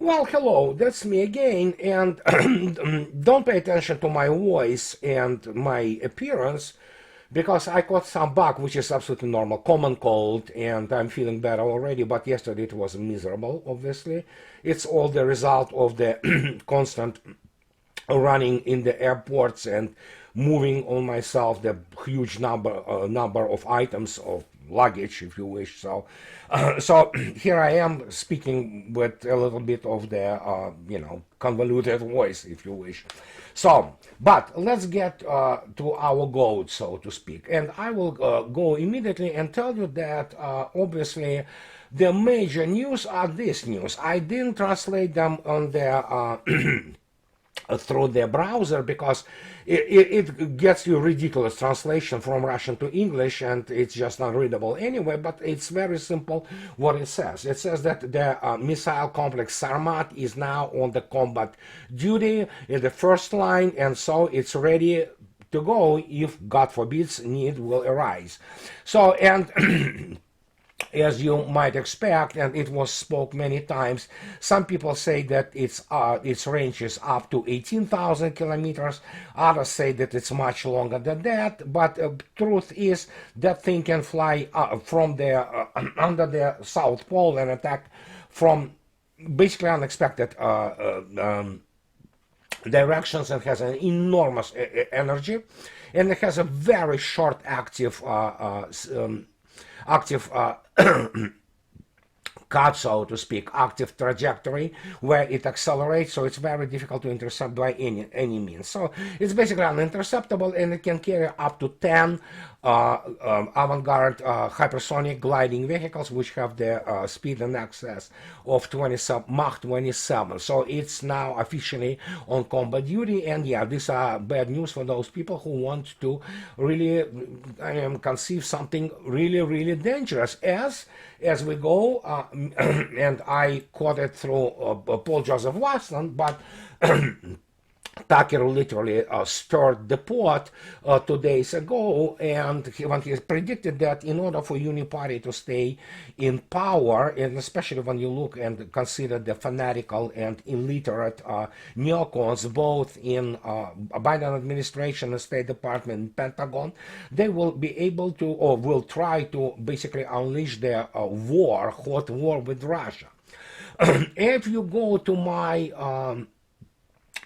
Well, hello, that's me again, and don't pay attention to my voice and my appearance because I caught some bug, which is absolutely normal, common cold, and I'm feeling better already, but yesterday it was miserable, obviously. It's all the result of the constant running in the airports and moving on myself the huge number of items of luggage, if you wish. So here I am speaking with a little bit of the convoluted voice, if you wish. So, but let's get to our goal, so to speak, and I will go immediately and tell you that obviously the major news are this news. I didn't translate them on the through the browser because it gets you ridiculous translation from Russian to English and it's just unreadable anyway, but it's very simple what it says. It says that the missile complex Sarmat is now on the combat duty in the first line, and so it's ready to go if, God forbids, need will arise. So, and as you might expect, and it was spoke many times, some people say that its range is up to 18,000 kilometers. Others say that it's much longer than that. But truth is that thing can fly from the under the South Pole and attack from basically unexpected directions, and has an enormous energy, and it has a very short active cut, so to speak, active trajectory where it accelerates, so it's very difficult to intercept by any means. So it's basically uninterceptable, and it can carry up to 10 avant-garde hypersonic gliding vehicles, which have the speed and access of Mach 27. So it's now officially on combat duty, and yeah, these are bad news for those people who want to really conceive something really dangerous as we go, and I quoted through Paul Joseph Watson, but Tucker literally stirred the pot 2 days ago, and when he predicted that in order for Uniparty to stay in power, and especially when you look and consider the fanatical and illiterate neocons, both in Biden administration and State Department and Pentagon, they will be able to, or will try to, basically unleash their hot war with Russia. If you go to my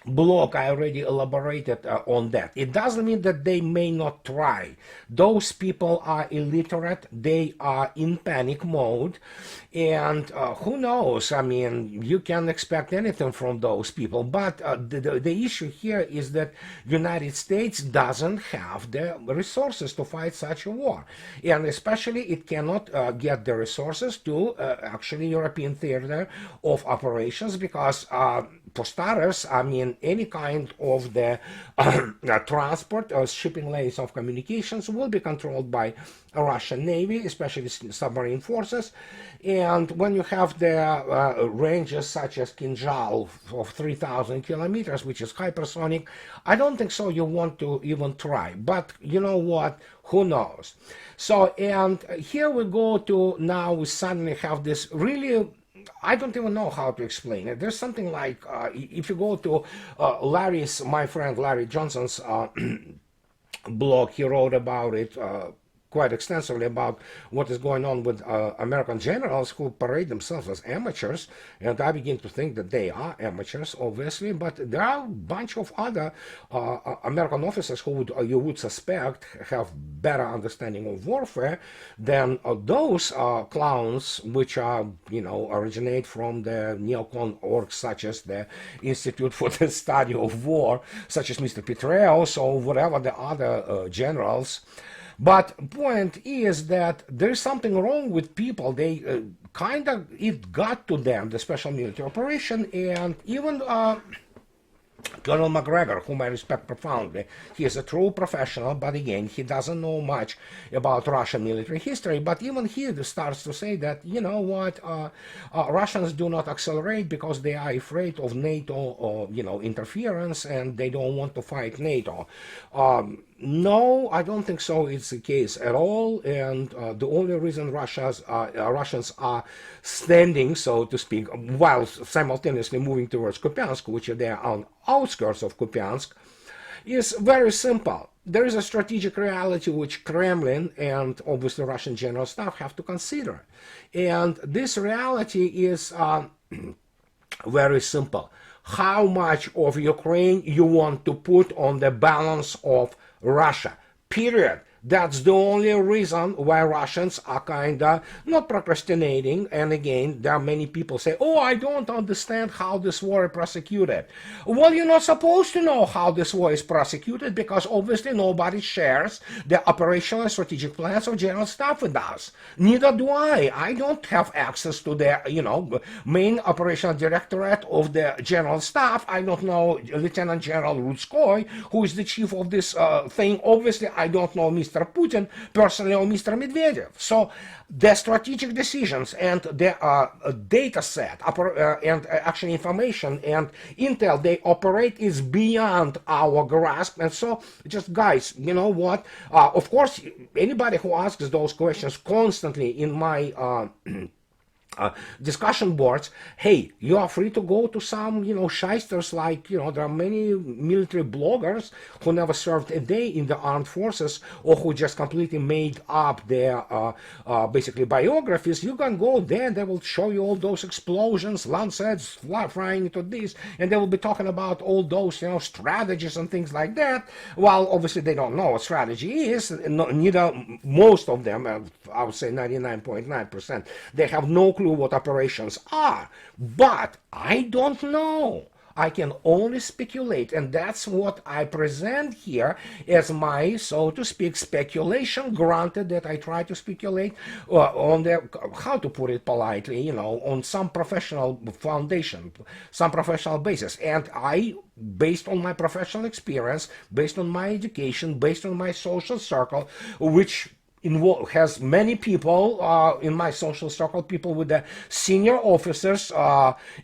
blog, I already elaborated on that. It doesn't mean that they may not try. Those people are illiterate, they are in panic mode, and who knows, I mean, you can expect anything from those people, but the issue here is that United States doesn't have the resources to fight such a war, and especially it cannot get the resources to actually European theater of operations, because for starters, I mean, any kind of the transport or shipping lanes of communications will be controlled by a Russian Navy, especially submarine forces. And when you have the ranges such as Kinjal of 3,000 kilometers, which is hypersonic, I don't think so you want to even try. But you know what? Who knows? So, and here we go to now we suddenly have this really, I don't even know how to explain it. There's something like, if you go to my friend Larry Johnson's blog, he wrote about it quite extensively about what is going on with American generals who parade themselves as amateurs, and I begin to think that they are amateurs, obviously, but there are a bunch of other American officers who you would suspect have better understanding of warfare than those clowns, which are, originate from the neocon orgs such as the Institute for the Study of War, such as Mr. Petraeus or whatever the other generals. But point is that there's something wrong with people. They it got to them, the special military operation, and even Colonel McGregor, whom I respect profoundly, he is a true professional, but again, he doesn't know much about Russian military history, but even he starts to say that, you know what, Russians do not accelerate because they are afraid of NATO, interference, and they don't want to fight NATO. No, I don't think so. It's the case at all, and the only reason Russians are standing, so to speak, while simultaneously moving towards Kupiansk, which they are on outskirts of Kupiansk, is very simple. There is a strategic reality which Kremlin and obviously Russian general staff have to consider, and this reality is very simple. How much of Ukraine you want to put on the balance of Russia? Period. That's the only reason why Russians are kind of not procrastinating. And again, there are many people say, oh, I don't understand how this war is prosecuted. Well, you're not supposed to know how this war is prosecuted because obviously nobody shares the operational and strategic plans of general staff with us. Neither do I. I don't have access to the, main operational directorate of the general staff. I don't know Lieutenant General Rudskoy, who is the chief of this thing. Obviously, I don't know Mr. Putin personally or Mr. Medvedev. So the strategic decisions and the data set and actually information and intel they operate is beyond our grasp. And so just guys, you know what? Of course, anybody who asks those questions constantly in my discussion boards, hey, you are free to go to some, shysters like, there are many military bloggers who never served a day in the armed forces or who just completely made up their basically biographies. You can go there, they will show you all those explosions, lancets flying into this, and they will be talking about all those, strategies and things like that. Well, obviously they don't know what strategy is, neither most of them, I would say 99.9%, they have no clue what operations are. But I don't know. I can only speculate, and that's what I present here as my, so to speak, speculation, granted that I try to speculate on the, how to put it politely, on some professional foundation, some professional basis. And I, based on my professional experience, based on my education, based on my social circle, which has many people in my social circle, people with the senior officers,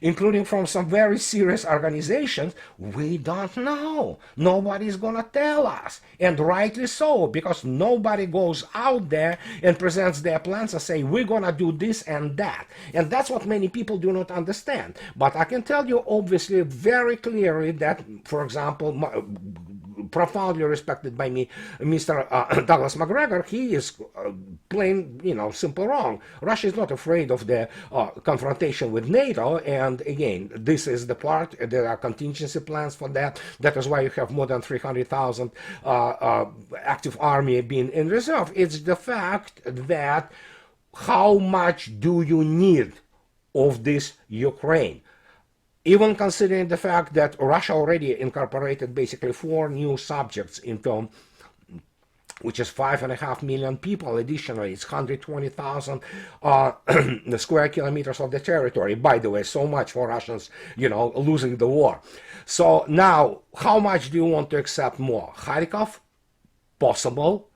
including from some very serious organizations. We don't know. Nobody's gonna tell us, and rightly so, because nobody goes out there and presents their plans and say we're gonna do this and that, and that's what many people do not understand. But I can tell you obviously very clearly that, for example, profoundly respected by me, Mr. Douglas McGregor, he is plain, simple wrong. Russia is not afraid of the confrontation with NATO, and again, this is the part, there are contingency plans for that. That is why you have more than 300,000 active army being in reserve. It's the fact that how much do you need of this Ukraine? Even considering the fact that Russia already incorporated basically 4 new subjects into, which is 5.5 million people. Additionally, it's 120,000 square kilometers of the territory. By the way, so much for Russians, losing the war. So now, how much do you want to accept more? Kharkov? Possible.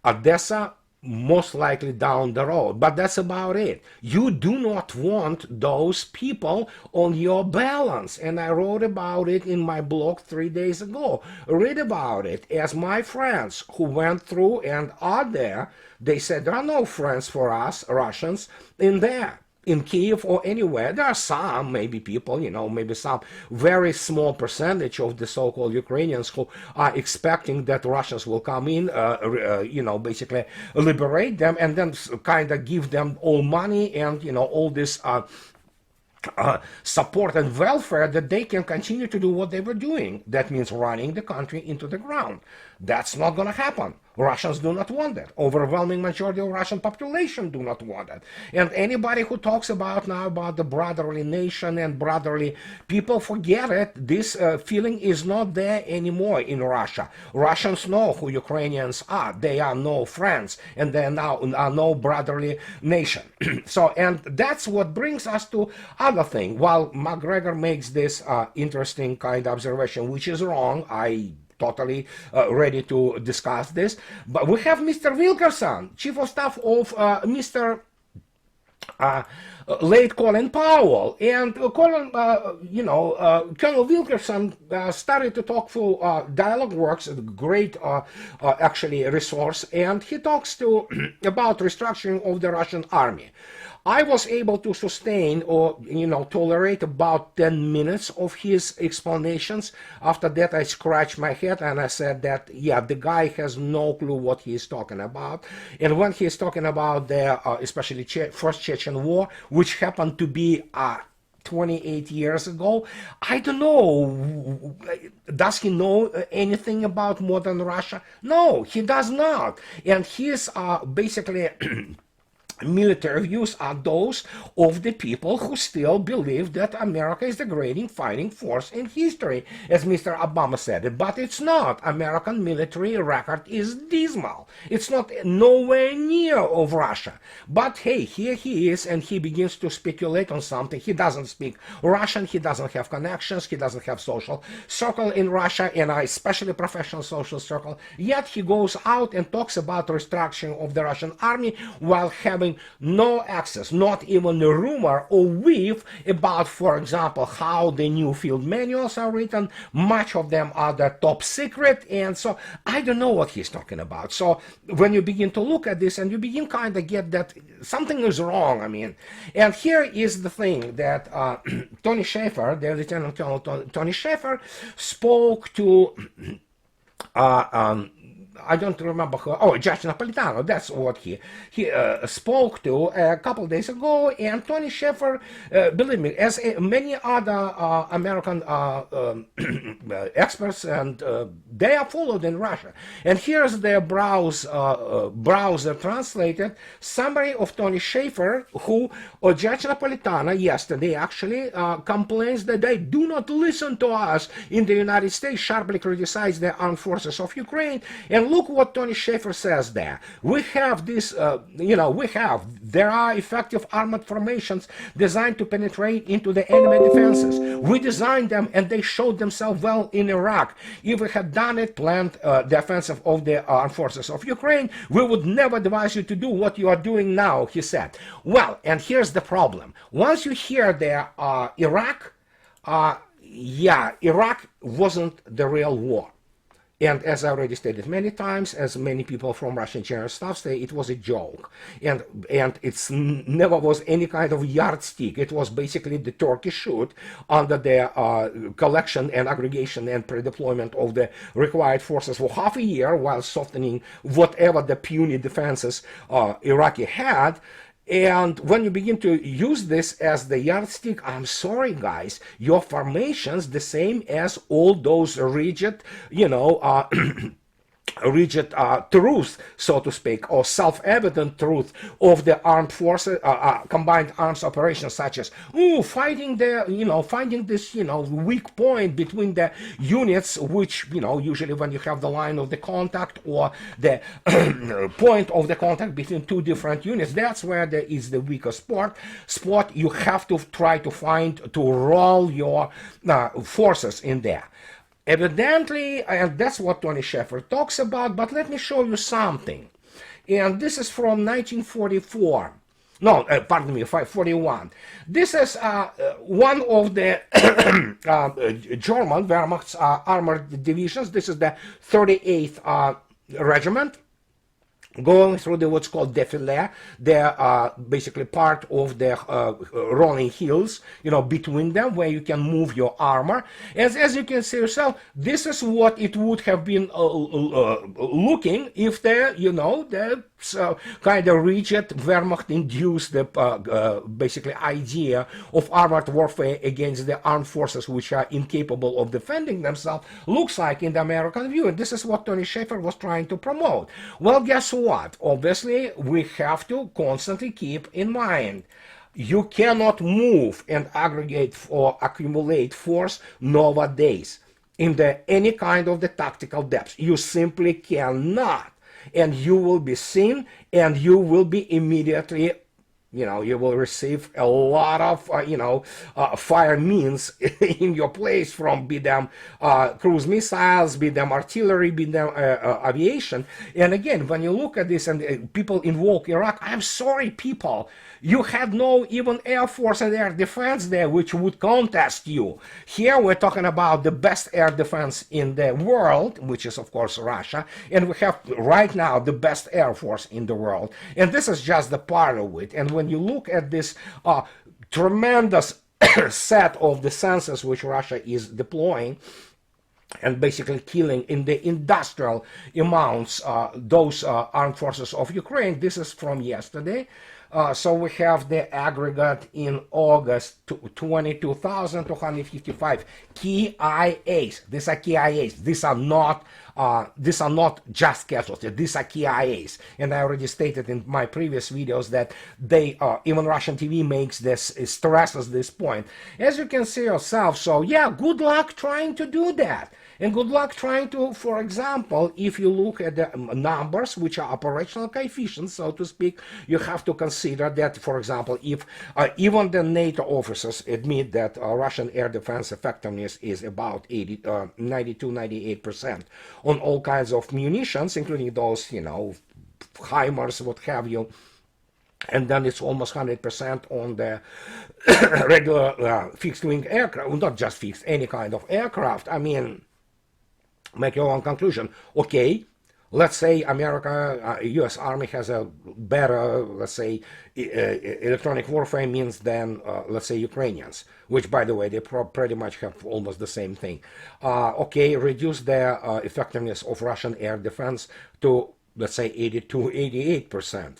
Odessa? Most likely down the road, but that's about it. You do not want those people on your balance, and I wrote about it in my blog 3 days ago. Read about it. As my friends who went through and are there, they said there are no friends for us Russians in there, in Kiev or anywhere. There are some, maybe people, maybe some very small percentage of the so-called Ukrainians who are expecting that Russians will come in, basically liberate them and then kind of give them all money and, all this support and welfare that they can continue to do what they were doing. That means running the country into the ground. That's not going to happen. Russians do not want that. Overwhelming majority of Russian population do not want that. And anybody who talks about now about the brotherly nation and brotherly people, forget it. This feeling is not there anymore in Russia. Russians know who Ukrainians are. They are no friends, and they now are no brotherly nation. So, and that's what brings us to other thing. While McGregor makes this interesting kind of observation, which is wrong, I totally ready to discuss this. But we have Mr. Wilkerson, chief of staff of Mr. late Colin Powell. And Colonel Wilkerson started to talk for Dialogue Works, a great actually resource, and he talks to about restructuring of the Russian army. I was able to sustain or tolerate about 10 minutes of his explanations. After that, I scratched my head and I said that, yeah, the guy has no clue what he is talking about. And when he is talking about the especially First Chechen War, which happened to be 28 years ago, I don't know. Does he know anything about modern Russia? No, he does not. And his basically military views are those of the people who still believe that America is the great fighting force in history, as Mr. Obama said it. But it's not. American military record is dismal. It's not nowhere near of Russia. But hey, here he is, and he begins to speculate on something. He doesn't speak Russian. He doesn't have connections. He doesn't have social circle in Russia, and especially professional social circle. Yet he goes out and talks about restructuring of the Russian army while having no access, not even a rumor or whiff about, for example, how the new field manuals are written. Much of them are the top secret, and so I don't know what he's talking about. So when you begin to look at this and you begin kind of get that something is wrong, I mean. And here is the thing that Tony Shaffer, the Lieutenant Colonel Tony Shaffer, spoke to I don't remember who. Oh, Judge Napolitano. That's what he spoke to a couple of days ago. And Tony Shaffer, believe me, as many other American experts, and they are followed in Russia. And here's their browser translated summary of Tony Shaffer, who Judge Napolitano yesterday actually complains that they do not listen to us in the United States, sharply criticize the armed forces of Ukraine. And look what Tony Shaffer says there. We have this, there are effective armored formations designed to penetrate into the enemy defenses. We designed them and they showed themselves well in Iraq. If we had done it, planned the offensive of the armed forces of Ukraine, we would never advise you to do what you are doing now, he said. Well, and here's the problem. Once you hear the Iraq, Iraq wasn't the real war. And as I already stated many times, as many people from Russian general staff say, it was a joke. And it's never was any kind of yardstick. It was basically the turkey shoot under the collection and aggregation and pre-deployment of the required forces for half a year while softening whatever the puny defenses Iraqi had. And when you begin to use this as the yardstick, I'm sorry, guys, your formations the same as all those rigid, rigid truth, so to speak, or self-evident truth of the armed forces, combined arms operations, such as fighting finding this weak point between the units, which usually when you have the line of the contact or the point of the contact between two different units, that's where there is the weaker spot. You have to try to find to roll your forces in there. Evidently, and that's what Tony Shaffer talks about, but let me show you something. And this is from 1944. No, pardon me, 41. This is one of the German Wehrmacht's armored divisions. This is the 38th Regiment. Going through the what's called defile, they're basically part of the rolling hills, between them, where you can move your armor. As you can see yourself, this is what it would have been looking if the kind of rigid Wehrmacht-induced basically idea of armored warfare against the armed forces which are incapable of defending themselves looks like in the American view. And this is what Tony Shaffer was trying to promote. Well, guess what? Obviously, we have to constantly keep in mind you cannot move and aggregate or accumulate force nowadays in any kind of the tactical depths. You simply cannot. And you will be seen and you will be immediately you will receive a lot of, fire means in your place, from be them cruise missiles, be them artillery, be them aviation. And again, when you look at this and people invoke Iraq, I'm sorry, people, you had no even air force and air defense there which would contest you. Here we're talking about the best air defense in the world, which is of course Russia, and we have right now the best air force in the world. And this is just the part of it. And when you look at this tremendous set of the sensors which Russia is deploying and basically killing in the industrial amounts those armed forces of Ukraine, this is from yesterday. So we have the aggregate in August, 22,255 KIAs. These are KIAs. These are not just casualties. These are KIAs. And I already stated in my previous videos that they, even Russian TV makes this, stresses this point. As you can see yourself, so yeah, good luck trying to do that. And good luck trying to, for example, if you look at the numbers, which are operational coefficients, so to speak, you have to consider that, for example, if even the NATO officers admit that Russian air defense effectiveness is about 92-98% on all kinds of munitions, including those, HIMARS, what have you, and then it's almost 100% on the regular fixed-wing aircraft, not just fixed, any kind of aircraft. I mean, make your own conclusion. Okay, let's say America, U.S. Army has a better, let's say, electronic warfare means than, let's say, Ukrainians, which, by the way, they pretty much have almost the same thing. Okay, reduce the effectiveness of Russian air defense to, let's say, 82-88%.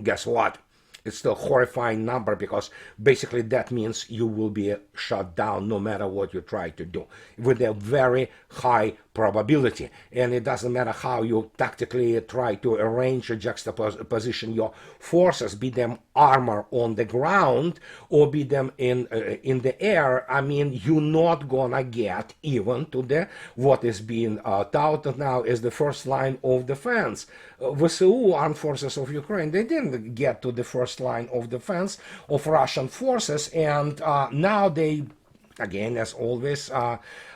Guess what? It's still a horrifying number, because basically that means you will be shut down no matter what you try to do, with a very high probability. And it doesn't matter how you tactically try to arrange or juxtaposition your forces, be them armor on the ground or be them in the air. I mean, you're not gonna get even to the what is being touted now as the first line of defense. VSU, Armed Forces of Ukraine, they didn't get to the first line of defense of Russian forces, and now they, again, as always,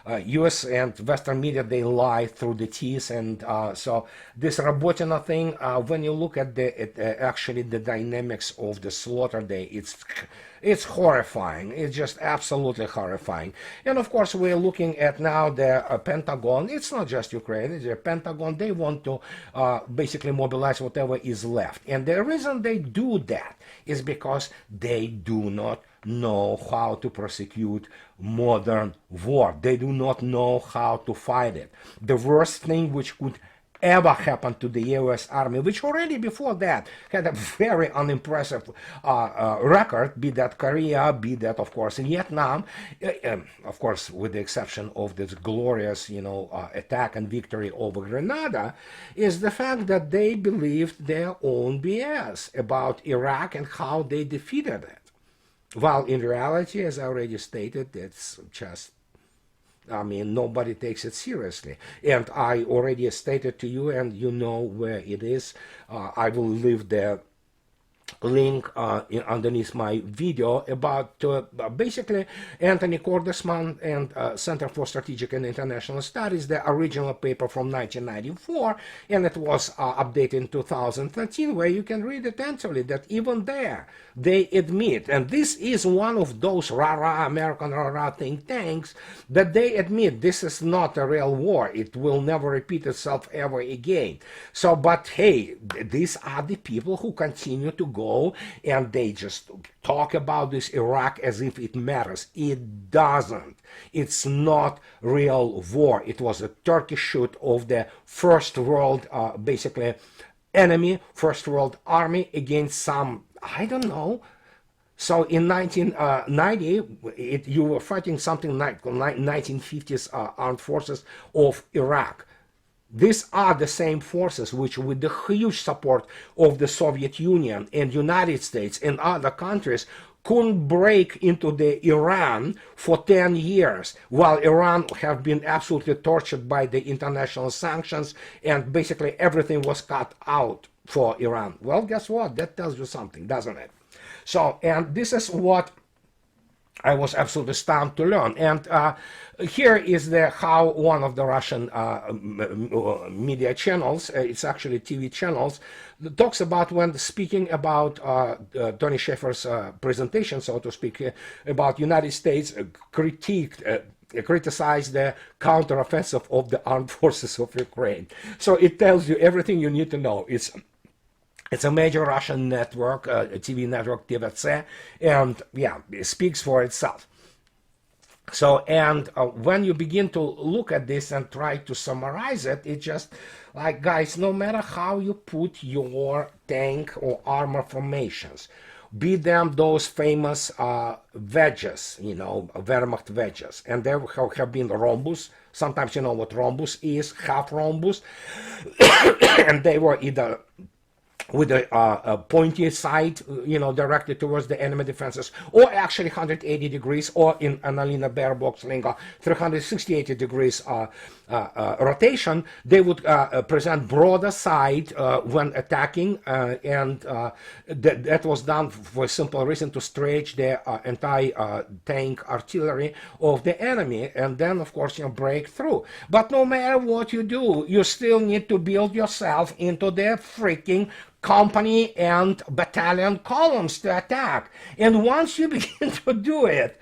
US and Western media, they lie through the teeth. And so this Robotina thing, when you look at actually the dynamics of the slaughter day, it's horrifying. It's just absolutely horrifying. And of course, we're looking at now the Pentagon. It's not just Ukraine, it's the Pentagon. They want to basically mobilize whatever is left. And the reason they do that is because they do not know how to prosecute modern war. They do not know how to fight it. The worst thing which could ever happened to the U.S. Army, which already before that had a very unimpressive record, be that Korea, be that, of course, in Vietnam, of course, with the exception of this glorious, attack and victory over Grenada, is the fact that they believed their own BS about Iraq and how they defeated it. While in reality, as I already stated, it's just, nobody takes it seriously. And I already stated to you, and you know where it is. I will leave the link underneath my video about basically Anthony Cordesman and Center for Strategic and International Studies, the original paper from 1994, and it was updated in 2013, where you can read attentively that even there they admit, and this is one of those rah-rah American rah-rah think tanks, that they admit this is not a real war. It will never repeat itself ever again. So, but hey, these are the people who continue to go and they just talk about this Iraq as if it matters. It doesn't. It's not real war. It was a turkey shoot of the first world, basically, enemy, first world army against some, I don't know. So in 1990, you were fighting something like 1950s armed forces of Iraq. These are the same forces which, with the huge support of the Soviet Union and United States and other countries, couldn't break into the Iran for 10 years, while Iran have been absolutely tortured by the international sanctions, and basically everything was cut out for Iran. Well, guess what? That tells you something, doesn't it? So, and this is what I was absolutely stunned to learn. And here is the how one of the Russian media channels, it's actually TV channels, talks about when speaking about Tony Shaffer's presentation, so to speak, about United States criticized the counteroffensive of the armed forces of Ukraine. So it tells you everything you need to know. It's a major Russian network, a TV network, TVC, and yeah, it speaks for itself. So, and when you begin to look at this and try to summarize it, it's just like, guys, no matter how you put your tank or armor formations, be them those famous wedges, you know, Wehrmacht wedges, and there have been rhombus. Sometimes you know what rhombus is, half rhombus, and they were either with a pointy side, you know, directed towards the enemy defenses, or actually 180 degrees, or in Annalena Baerbock's lingo, 360 degrees rotation. They would present broader side when attacking, and that was done for a simple reason, to stretch the entire tank artillery of the enemy, and then, of course, you know, break through. But no matter what you do, you still need to build yourself into the freaking company and battalion columns to attack. And once you begin to do it,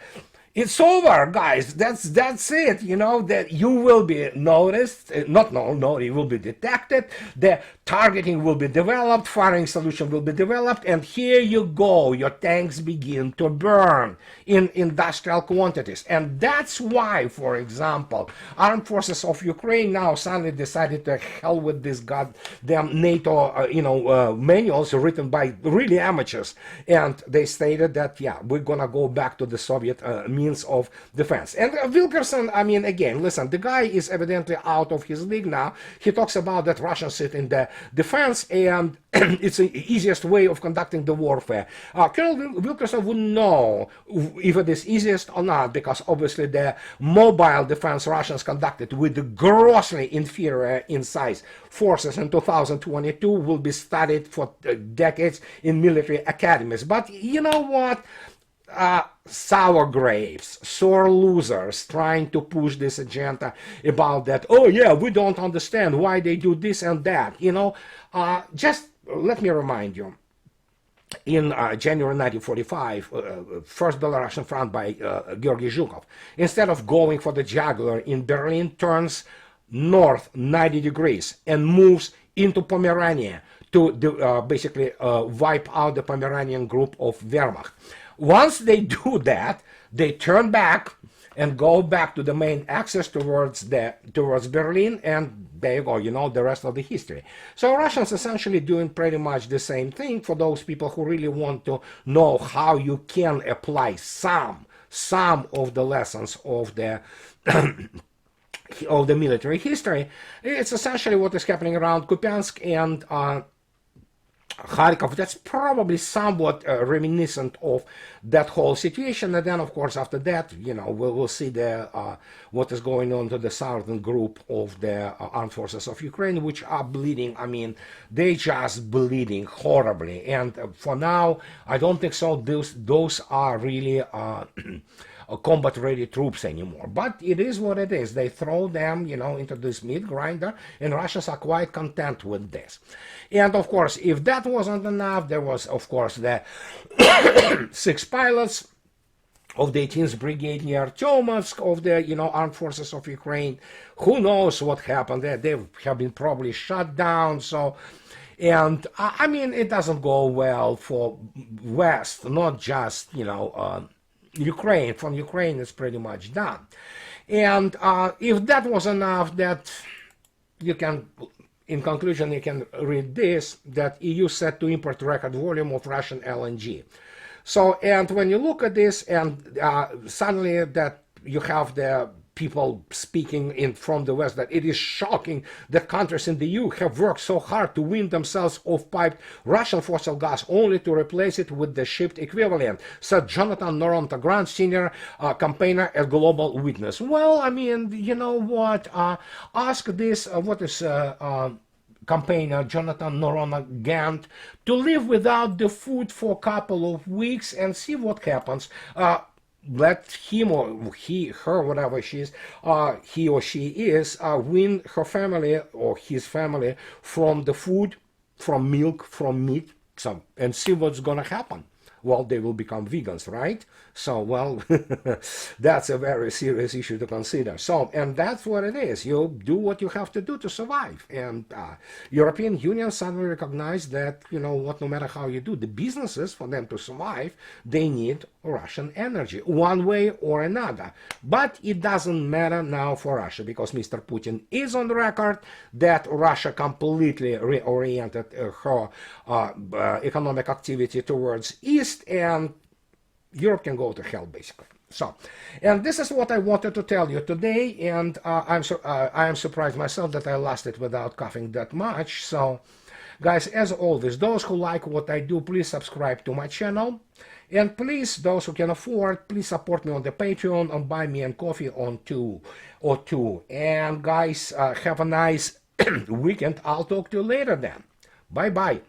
it's over, guys. That's it. You know that you will be noticed. No, it will be detected. The targeting will be developed. Firing solution will be developed, and here you go. Your tanks begin to burn in industrial quantities, and that's why, for example, armed forces of Ukraine now suddenly decided to hell with this goddamn NATO, manuals written by really amateurs, and they stated that yeah, we're gonna go back to the Soviet means of defense. And Wilkerson, I mean, again, listen, the guy is evidently out of his league now. He talks about that Russians sit in the defense, and it's the easiest way of conducting the warfare. Colonel Wilkerson wouldn't know if it is easiest or not, because obviously the mobile defense Russians conducted with the grossly inferior in size forces in 2022 will be studied for decades in military academies. But you know what? Sour grapes, sore losers trying to push this agenda about that, oh yeah, we don't understand why they do this and that, you know. Just let me remind you, in January 1945, first Belarusian front by Georgy Zhukov, instead of going for the jugular in Berlin, turns north 90 degrees and moves into Pomerania to basically wipe out the Pomeranian group of Wehrmacht. Once they do that, they turn back and go back to the main axis towards Berlin, and there you go, you know the rest of the history. So Russians essentially doing pretty much the same thing for those people who really want to know how you can apply some of the lessons of the of the military history. It's essentially what is happening around Kupiansk and Kharkov. That's probably somewhat reminiscent of that whole situation. And then, of course, after that, you know, we'll see the what is going on to the southern group of the armed forces of Ukraine, which are bleeding. I mean, they just bleeding horribly. And for now, I don't think so. Those are really combat-ready troops anymore. But it is what it is. They throw them, you know, into this meat grinder, and Russians are quite content with this. And of course, if that wasn't enough, there was, of course, the 6 pilots of the 18th Brigade near Artyomovsk of the, you know, armed forces of Ukraine. Who knows what happened there? They have been probably shut down. So, and I mean, it doesn't go well for West, not just, you know, Ukraine. From Ukraine, it's pretty much done. And if that was enough, that you can, in conclusion, you can read this, that EU set to import record volume of Russian LNG. So, and when you look at this, and suddenly that you have the people speaking from the West, that it is shocking that countries in the EU have worked so hard to wean themselves off piped Russian fossil gas only to replace it with the shipped equivalent, said Jonathan Noronta-Grant, senior campaigner at Global Witness. Well, I mean, you know what? Ask this, what is campaigner Jonathan Norona Gant to live without the food for a couple of weeks and see what happens. Let him or he, her, whatever she is, he or she is, win her family or his family from the food, from milk, from meat, and see what's gonna happen. Well, they will become vegans, right? So, well, that's a very serious issue to consider. So, and that's what it is. You do what you have to do to survive. And European Union suddenly recognized that, you know what, no matter how you do, the businesses, for them to survive, they need Russian energy, one way or another. But it doesn't matter now for Russia, because Mr. Putin is on the record that Russia completely reoriented her economic activity towards East, and Europe can go to hell, basically. So, and this is what I wanted to tell you today, and I am surprised myself that I lasted without coughing that much. So, guys, as always, those who like what I do, please subscribe to my channel. And please, those who can afford, please support me on the Patreon, on Buy Me and Coffee on 2. And guys, have a nice weekend. I'll talk to you later then. Bye-bye.